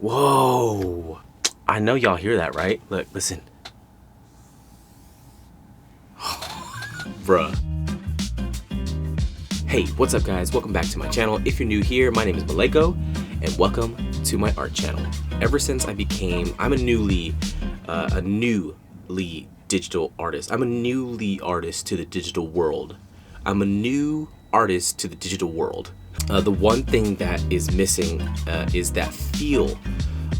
Whoa. I know y'all hear that, right? Look, listen. Bruh. Hey, what's up guys? Welcome back to my channel. If you're new here, my name is Maleko, and welcome to my art channel. Ever since I'm a newly digital artist. I'm a newly artist to the digital world. I'm a new artist to the digital world. The one thing that is missing is that feel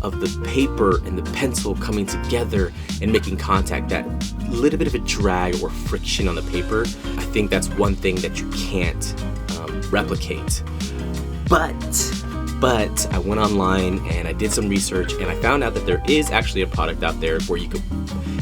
of the paper and the pencil coming together and making contact, that little bit of a drag or friction on the paper. I think that's one thing that you can't replicate. But I went online and I did some research and I found out that there is actually a product out there where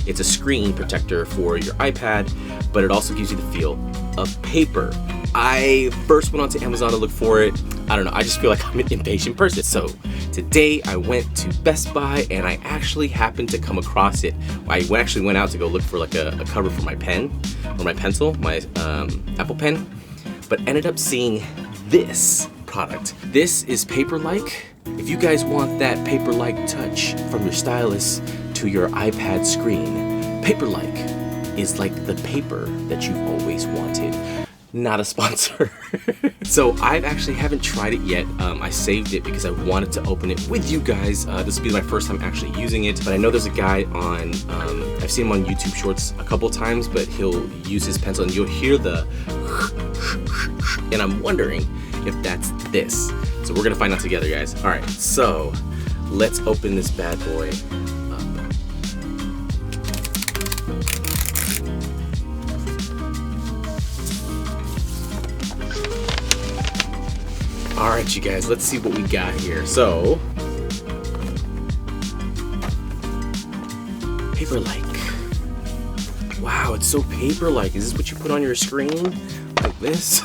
it's a screen protector for your iPad, but it also gives you the feel of paper. I first went onto Amazon to look for it. I don't know, I just feel like I'm an impatient person. So today I went to Best Buy and I actually happened to come across it. I actually went out to go look for like a cover for my pen or my pencil, my Apple Pen, but ended up seeing this product. This is PAPERLIKE. If you guys want that paper-like touch from your stylus to your iPad screen, PAPERLIKE is like the paper that you've always wanted. Not a sponsor. So I actually haven't tried it yet. I saved it because I wanted to open it with you guys. This will be my first time actually using it, but I know there's a guy on, I've seen him on YouTube Shorts a couple times, but he'll use his pencil and you'll hear the and I'm wondering if that's this. So we're gonna find out together, guys. All right, so let's open this bad boy up. All right, you guys, let's see what we got here. So, PAPERLIKE. Wow, it's so paper-like. Is this what you put on your screen? Like this?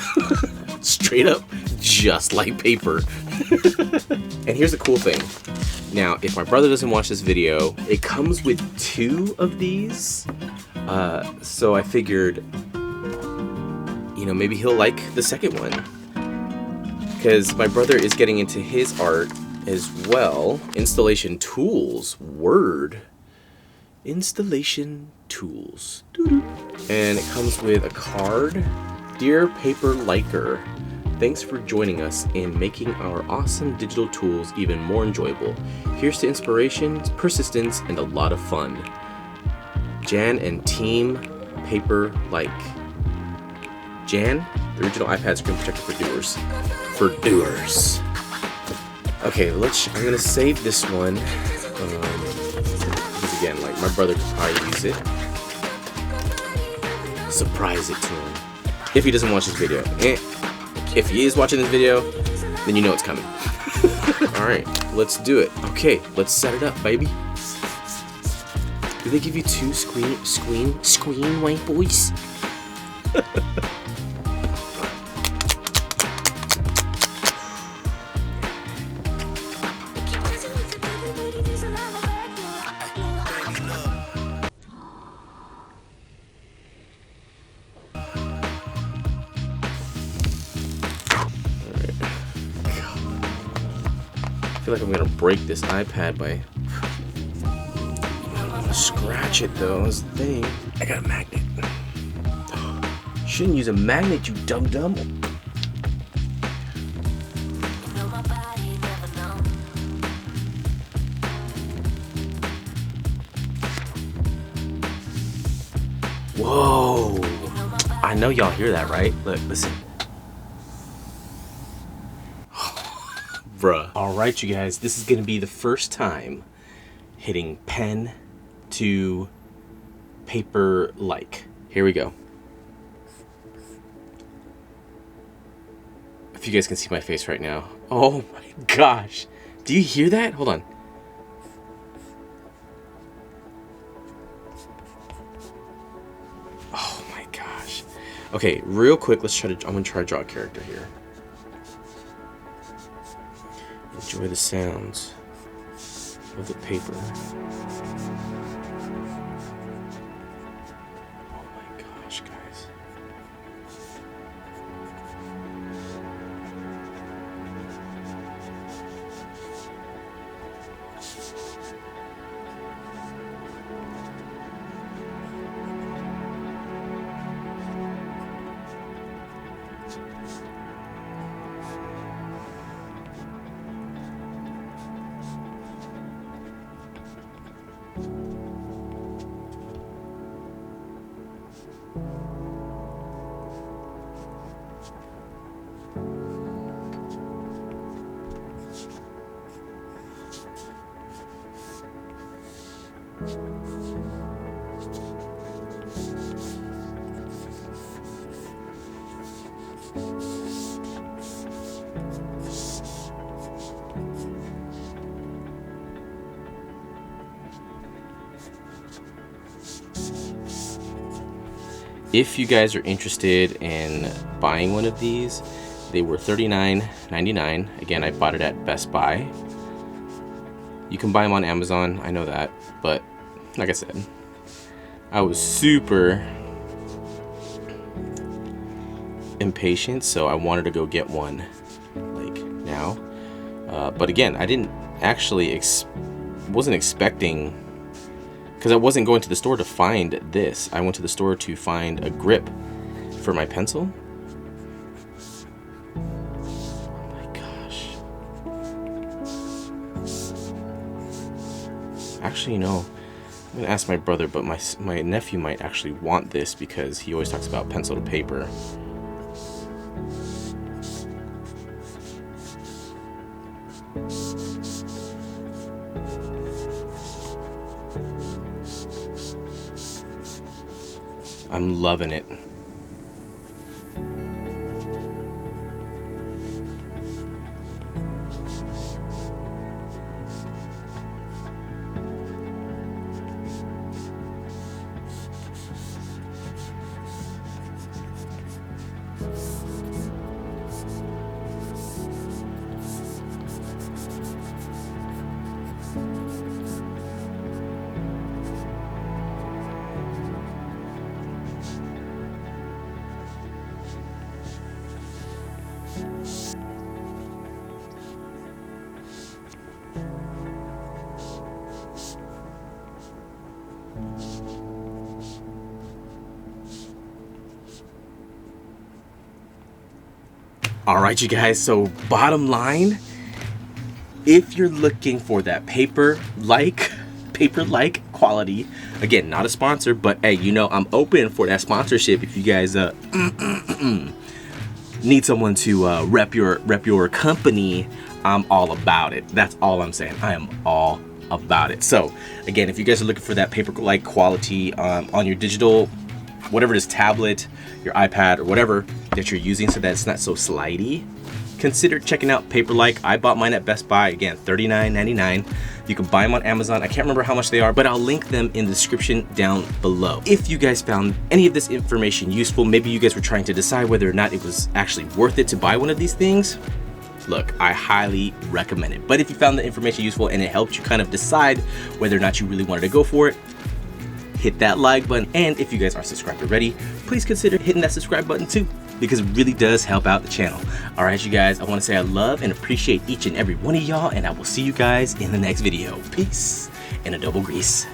Straight up, just like paper. And here's the cool thing. Now, if my brother doesn't watch this video, it comes with 2 of these. So I figured, you know, maybe he'll like the second one. Because my brother is getting into his art as well. Installation tools, word. Installation tools. And it comes with a card. Dear PAPERLIKER, thanks for joining us in making our awesome digital tools even more enjoyable. Here's to inspiration, persistence, and a lot of fun. Jan and Team PAPERLIKE. Jan, the original iPad screen protector for doers. For doers. Okay, I'm gonna save this one. Because again, like my brother could probably use it. Surprise it to him. If he doesn't watch this video. If he is watching this video, then you know it's coming. Alright, let's do it. Okay, let's set it up, baby. Do they give you 2 screen white boys? I feel like I'm gonna break this iPad by I don't want to scratch it though. Is the thing. I got a magnet. Shouldn't use a magnet, you dum-dum. Whoa! I know y'all hear that, right? Look, listen. Bruh. Alright, you guys, this is gonna be the first time hitting pen to PAPERLIKE. Here we go. If you guys can see my face right now. Oh my gosh. Do you hear that? Hold on. Oh my gosh. Okay, real quick, I'm gonna try to draw a character here. Enjoy the sounds of the paper. Oh my gosh, guys. If you guys are interested in buying one of these, they were $39.99. Again, I bought it at Best Buy. You can buy them on Amazon, I know that, but like I said, I was super impatient, so I wanted to go get one like now. But again, I didn't actually wasn't expecting, because I wasn't going to the store to find this. I went to the store to find a grip for my pencil. Oh my gosh. Actually, no. I'm gonna ask my brother, but my nephew might actually want this because he always talks about pencil to paper. I'm loving it. All right, you guys, so bottom line, if you're looking for that paper-like quality, again, not a sponsor, but hey, you know, I'm open for that sponsorship. If you guys need someone to rep your company, I'm all about it. That's all I'm saying. I am all about it. So again, if you guys are looking for that paper-like quality on your digital, whatever it is, tablet, your iPad, or whatever that you're using, so that it's not so slidey, consider checking out PAPERLIKE. I bought mine at Best Buy. Again, $39.99. You can buy them on Amazon. I can't remember how much they are, but I'll link them in the description down below. If you guys found any of this information useful, maybe you guys were trying to decide whether or not it was actually worth it to buy one of these things, look, I highly recommend it. But if you found the information useful and it helped you kind of decide whether or not you really wanted to go for it, hit that like button. And if you guys are subscribed already, please consider hitting that subscribe button too, because it really does help out the channel. All right, you guys, I want to say I love and appreciate each and every one of y'all, and I will see you guys in the next video. Peace and a double grease.